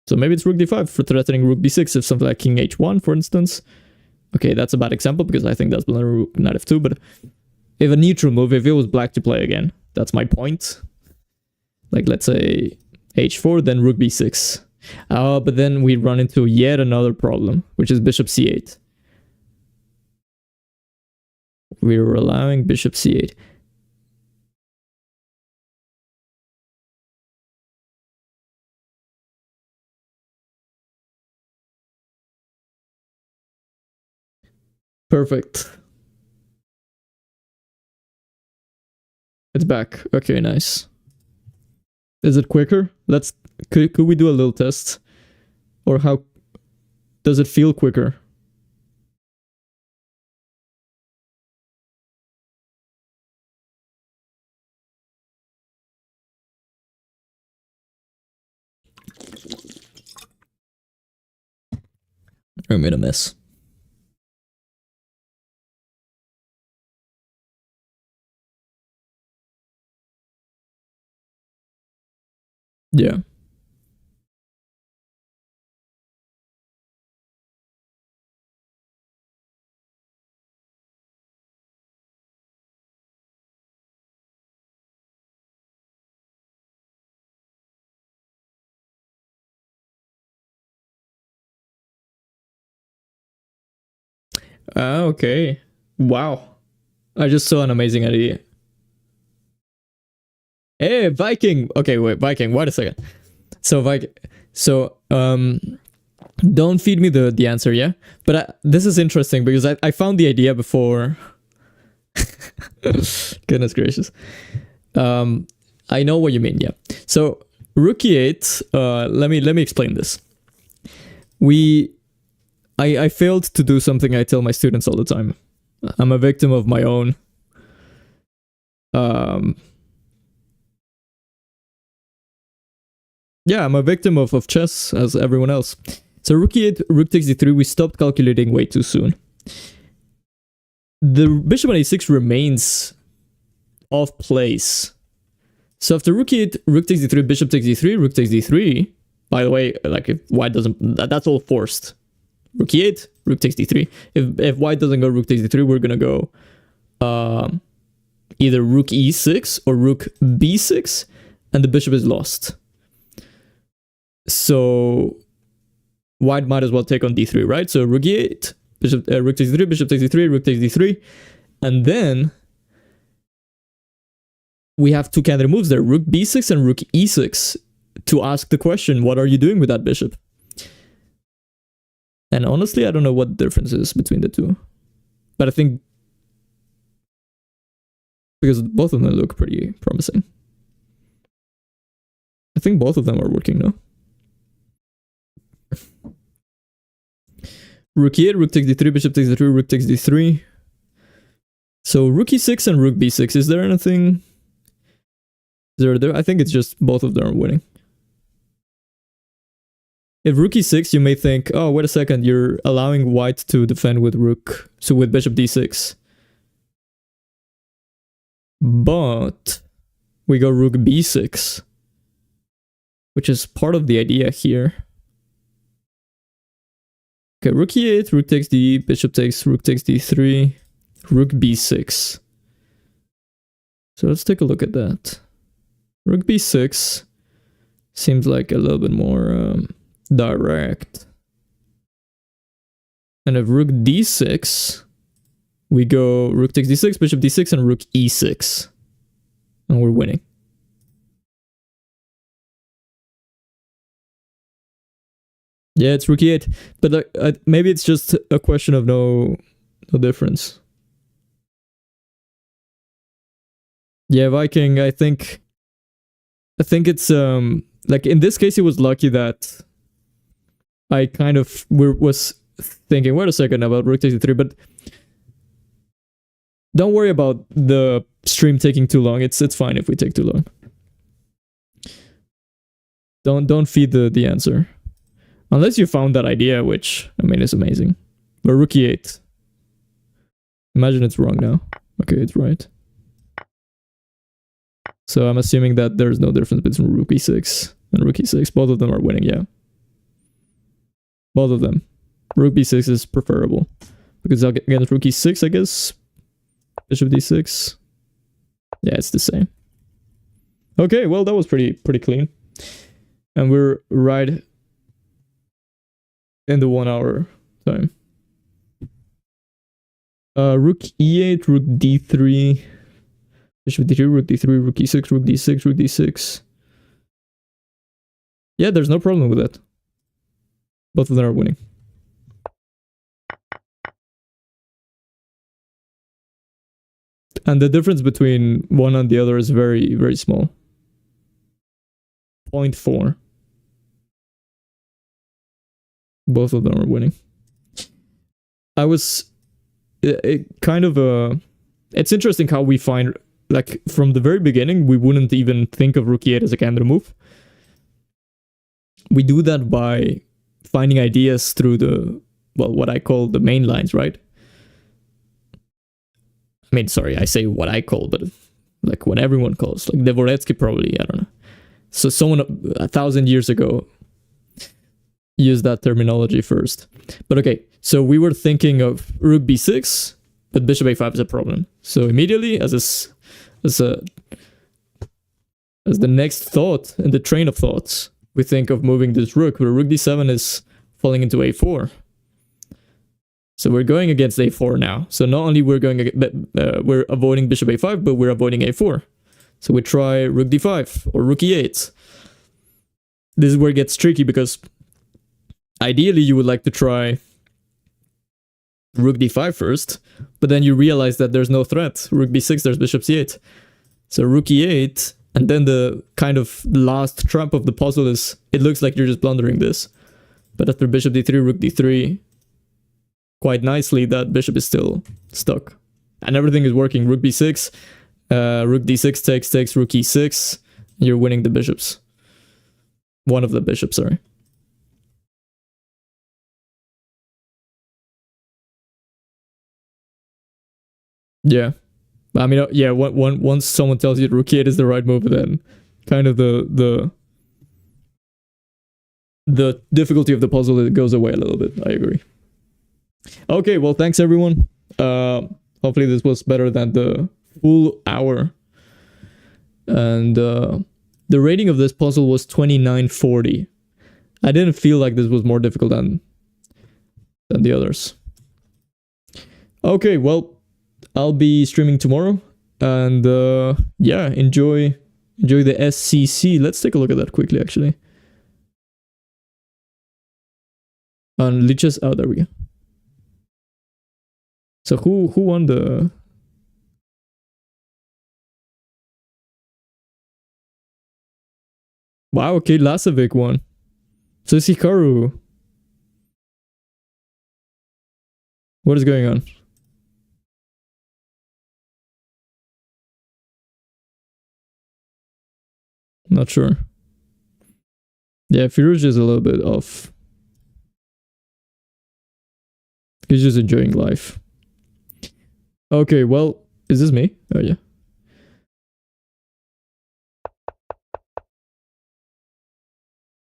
A: So maybe it's rook d5 for threatening rook b6, if something like king h1, for instance. Okay, that's a bad example because I think that's rook knight f2, but if a neutral move, if it was black to play again, that's my point. Like, let's say h4, then rook b6. But then we run into yet another problem, which is bishop c8. We're allowing bishop c8. Perfect. It's back. Okay, nice. Is it quicker? Could we do a little test? Or how does it feel quicker? I made a mess. Yeah. Okay. Wow. I just saw an amazing idea. Hey, Viking. Okay, wait, Viking. Wait a second. So Viking. So don't feed me the answer, yeah. But this is interesting because I found the idea before. Goodness gracious. I know what you mean, yeah. So rook e8. Let me explain this. I failed to do something I tell my students all the time. I'm a victim of my own. Yeah, I'm a victim of chess as everyone else. So rook e8, rook takes d3, we stopped calculating way too soon. The bishop on a6 remains off place. So after rook e8, rook takes d3, bishop takes d3, rook takes d3. By the way, like if white doesn't, that's all forced. Rook e8, rook takes d3. If white doesn't go rook takes d3, we're gonna go either rook e6 or rook b6, and the bishop is lost. So white might as well take on d3, right? So rook e8, bishop, rook takes d3, bishop takes d3, rook takes d3, and then we have two candidate moves there, rook b6 and rook e6, to ask the question, what are you doing with that bishop? And honestly, I don't know what the difference is between the two. But I think, because both of them look pretty promising. I think both of them are working now. Rook e8, rook takes d3, bishop takes d3, rook takes d3. So rook e6 and rook b6, is there anything? I think it's just both of them are winning. If rook e6, you may think, oh, wait a second, you're allowing white to defend with rook, so with bishop d6. But we go rook b6, which is part of the idea here. Okay, rook e8, rook takes d, bishop takes, rook takes d3, rook b6. So let's take a look at that. Rook b6 seems like a little bit more direct. And if rook d6, we go rook takes d6, bishop d6, and rook e6. And we're winning. Yeah, it's rook e8. But maybe it's just a question of no difference. Yeah, Viking, I think it's like in this case it was lucky that I kind of was thinking, wait a second, about rook takes d3, but don't worry about the stream taking too long. It's fine if we take too long. Don't feed the answer. Unless you found that idea, which I mean is amazing. But rook e8. Imagine it's wrong now. Okay, it's right. So I'm assuming that there's no difference between rook e6 and rook e6. Both of them are winning, yeah. Both of them. Rook b6 is preferable. Because against rook e6, I guess. Bishop d6. Yeah, it's the same. Okay, well, that was pretty clean. And we're right in the 1 hour time. Rook e8, rook d3. Bishop d3, rook d3, rook e6, rook d6, rook d6. Yeah, there's no problem with that. Both of them are winning. And the difference between one and the other is very, very small. 0.4. Both of them are winning. I was... It's interesting how we find... Like, from the very beginning, we wouldn't even think of rook e8 as a candidate move. We do that by finding ideas through the, well, what I call the main lines, right? I mean, sorry, I say what I call, but like what everyone calls. Like Dvoretsky probably, I don't know. So someone 1,000 years ago used that terminology first. But okay, so we were thinking of rook b6, but bishop a5 is a problem. So immediately, as the next thought in the train of thoughts, we think of moving this rook, where rook d7 is falling into a4. So we're going against a4 now. So not only we're avoiding bishop a5, but we're avoiding a4. So we try rook d5 or rook e8. This is where it gets tricky, because ideally you would like to try rook d5 first, but then you realize that there's no threat. Rook b6, there's bishop c8. So rook e8, and then the kind of last trap of the puzzle is, it looks like you're just blundering this. But after bishop d3, rook d3, quite nicely, that bishop is still stuck. And everything is working. Rook b6, rook d6 takes, rook e6. You're winning the bishops. One of the bishops, sorry. Yeah. I mean, yeah, once someone tells you rook e8 is the right move, then kind of the difficulty of the puzzle goes away a little bit. I agree. Okay, well, thanks everyone. Hopefully this was better than the full hour. And the rating of this puzzle was 2940. I didn't feel like this was more difficult than the others. Okay, well, I'll be streaming tomorrow, and yeah, enjoy the SCC. Let's take a look at that quickly, actually. On Lichess, oh, there we go. So who won the? Wow, okay, Lasovic won. So it's Hikaru. What is going on? Not sure. Yeah, Firouz is a little bit off. He's just enjoying life. Okay, well, is this me? Oh, yeah.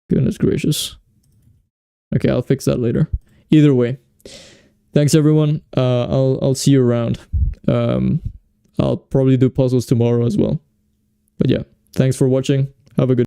A: Goodness gracious. Okay, I'll fix that later. Either way, thanks everyone. I'll see you around. I'll probably do puzzles tomorrow as well. But yeah, thanks for watching. Have a good